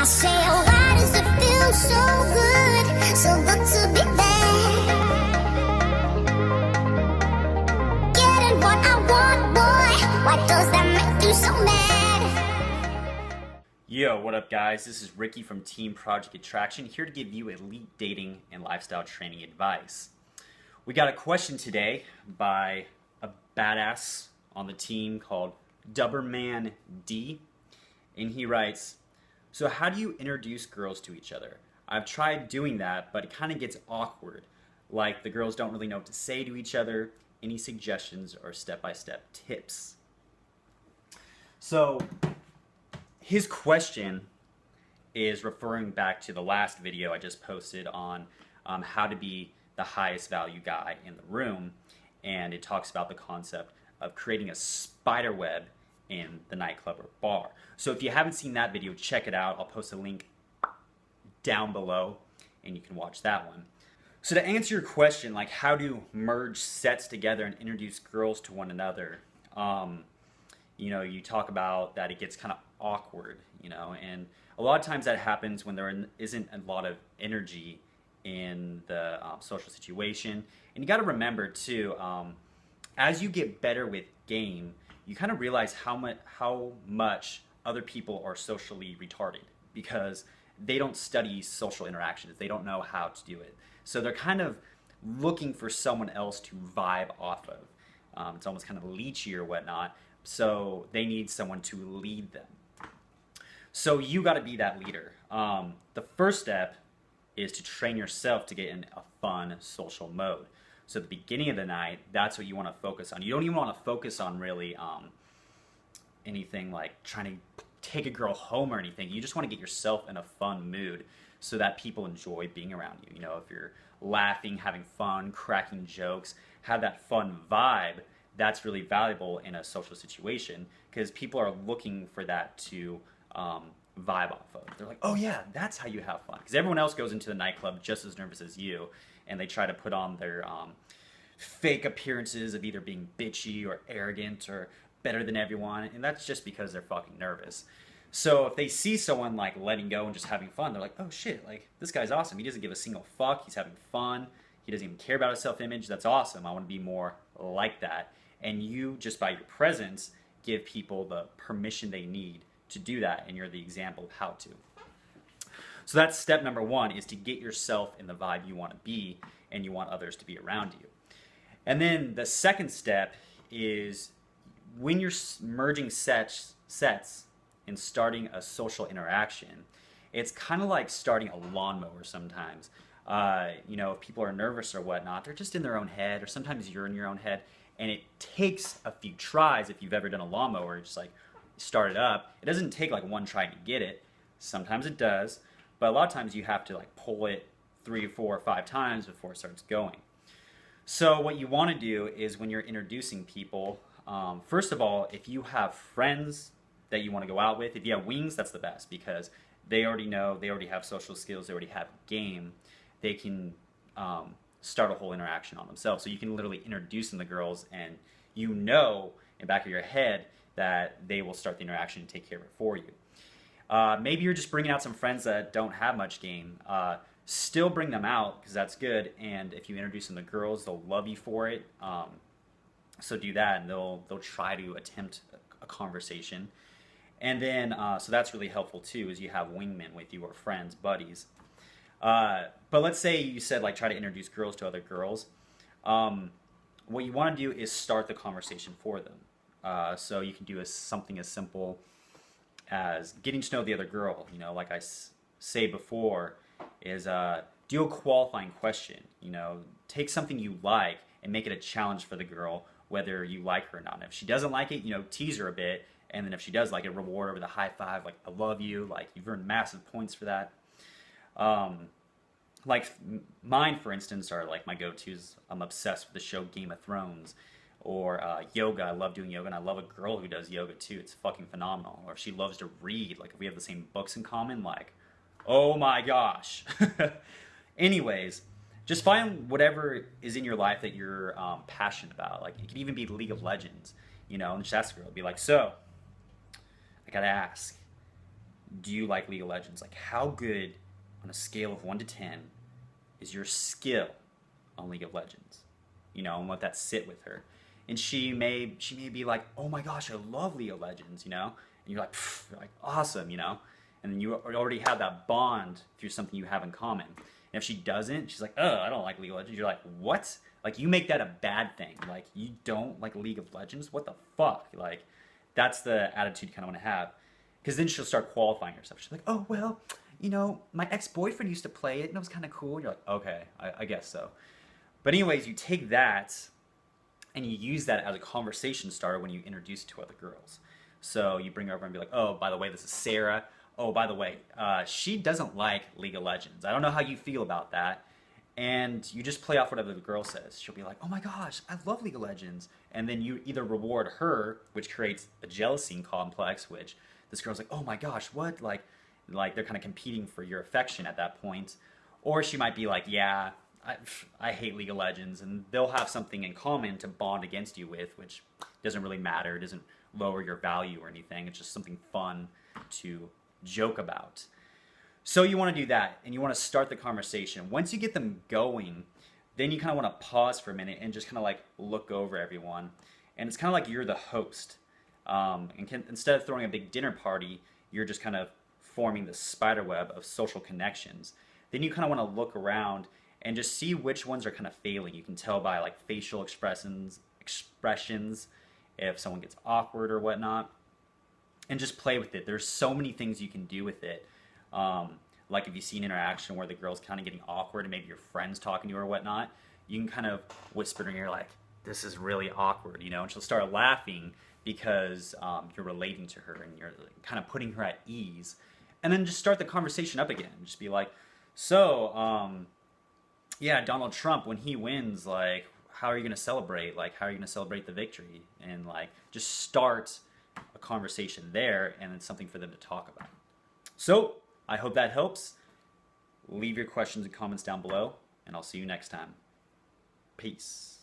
I say, oh, why does it feel so good to be there? Getting what I want, boy, why does that make you so mad? Yo, what up guys? This is Ricky from Team Project Attraction, here to give you elite dating and lifestyle training advice. We got a question today by a badass on the team called Dubberman D, and he writes, so how do you introduce girls to each other? I've tried doing that, but it kind of gets awkward. Like the girls don't really know what to say to each other. Any suggestions or step-by-step tips? So his question is referring back to the last video I just posted on how to be the highest value guy in the room, and it talks about the concept of creating a spider web in the nightclub or bar. So if you haven't seen that video, check it out. I'll post a link down below and you can watch that one. So to answer your question, like how to merge sets together and introduce girls to one another, you talk about that it gets kind of awkward, and a lot of times that happens when there isn't a lot of energy in the social situation. And you got to remember too, as you get better with game, you kind of realize how much other people are socially retarded because they don't study social interactions. They don't know how to do it. So they're kind of looking for someone else to vibe off of. It's almost kind of leechy or whatnot. So they need someone to lead them. So you got to be that leader. The first step is to train yourself to get in a fun social mode. So at the beginning of the night, that's what you want to focus on. You don't even want to focus on really anything like trying to take a girl home or anything. You just want to get yourself in a fun mood so that people enjoy being around you. If you're laughing, having fun, cracking jokes, have that fun vibe, that's really valuable in a social situation because people are looking for that to vibe off of. They're like, oh yeah, that's how you have fun. Because everyone else goes into the nightclub just as nervous as you, and they try to put on their fake appearances of either being bitchy or arrogant or better than everyone, and that's just because they're fucking nervous. So if they see someone like letting go and just having fun, they're like, oh shit, like this guy's awesome. He doesn't give a single fuck. He's having fun. He doesn't even care about his self-image. That's awesome. I want to be more like that. And you, just by your presence, give people the permission they need to do that, and you're the example of how to. So that's step number one, is to get yourself in the vibe you want to be and you want others to be around you. And then the second step is when you're merging sets and starting a social interaction, it's kind of like starting a lawnmower sometimes. If people are nervous or whatnot, they're just in their own head, or sometimes you're in your own head, and it takes a few tries. If you've ever done a lawnmower, just like start it up. It doesn't take like one try to get it. Sometimes it does, but a lot of times you have to like pull it 3, 4, or 5 times before it starts going. So what you want to do is when you're introducing people, first of all, if you have friends that you want to go out with, if you have wings, that's the best because they already know, they already have social skills, they already have game. They can start a whole interaction on themselves. So you can literally introduce them to girls, and in the back of your head that they will start the interaction and take care of it for you. Maybe you're just bringing out some friends that don't have much game. Still bring them out because that's good, and if you introduce them to girls, they'll love you for it. So do that, and they'll try to attempt a conversation. And then, so that's really helpful too, is you have wingmen with you or friends, buddies. But let's say you said like try to introduce girls to other girls. What you want to do is start the conversation for them. So you can do something as simple as getting to know the other girl. Like I say before, is do a qualifying question. Take something you like and make it a challenge for the girl, whether you like her or not. And if she doesn't like it, tease her a bit, and then if she does like it, reward her with a high five, like I love you, like you've earned massive points for that. Like mine, for instance, are like my go-tos. I'm obsessed with the show Game of Thrones. Or yoga. I love doing yoga, and I love a girl who does yoga too. It's fucking phenomenal. Or if she loves to read, like if we have the same books in common, like, oh my gosh. Anyways, just find whatever is in your life that you're passionate about. Like it could even be League of Legends, and just ask a girl. Be like, so, I gotta ask, do you like League of Legends? Like, how good on a scale of 1 to 10 is your skill on League of Legends? You know, and let that sit with her. And she may be like, oh my gosh, I love League of Legends, you know? And you're like, awesome, you know? And then you already have that bond through something you have in common. And if she doesn't, she's like, oh, I don't like League of Legends. You're like, what? Like, you make that a bad thing. Like, you don't like League of Legends? What the fuck? Like, that's the attitude you kind of want to have. Because then she'll start qualifying herself. She's like, oh, well, you know, my ex-boyfriend used to play it, and it was kind of cool. And you're like, okay, I guess so. But anyways, you take that, and you use that as a conversation starter when you introduce it to other girls. So you bring her over and be like, oh, by the way, this is Sarah. Oh, by the way, she doesn't like League of Legends. I don't know how you feel about that. And you just play off whatever the girl says. She'll be like, oh my gosh, I love League of Legends. And then you either reward her, which creates a jealousy complex, which this girl's like, oh my gosh, what? Like they're kind of competing for your affection at that point. Or she might be like, yeah, I hate League of Legends. And they'll have something in common to bond against you with, which doesn't really matter. It doesn't lower your value or anything. It's just something fun to joke about. So you want to do that, and you want to start the conversation. Once you get them going, then you kind of want to pause for a minute and just kind of like look over everyone. And it's kind of like you're the host. Instead of throwing a big dinner party, you're just kind of forming the spider web of social connections. Then you kind of want to look around and just see which ones are kind of failing. You can tell by like facial expressions, if someone gets awkward or whatnot. And just play with it. There's so many things you can do with it. Like if you see an interaction where the girl's kind of getting awkward and maybe your friend's talking to her or whatnot, you can kind of whisper in her ear like, this is really awkward, you know, and she'll start laughing because you're relating to her and you're kind of putting her at ease. And then just start the conversation up again. Just be like, so, yeah, Donald Trump, when he wins, like, how are you going to celebrate? Like, how are you going to celebrate the victory? And like, just start a conversation there, and it's something for them to talk about. So I hope that helps. Leave your questions and comments down below, and I'll see you next time. Peace.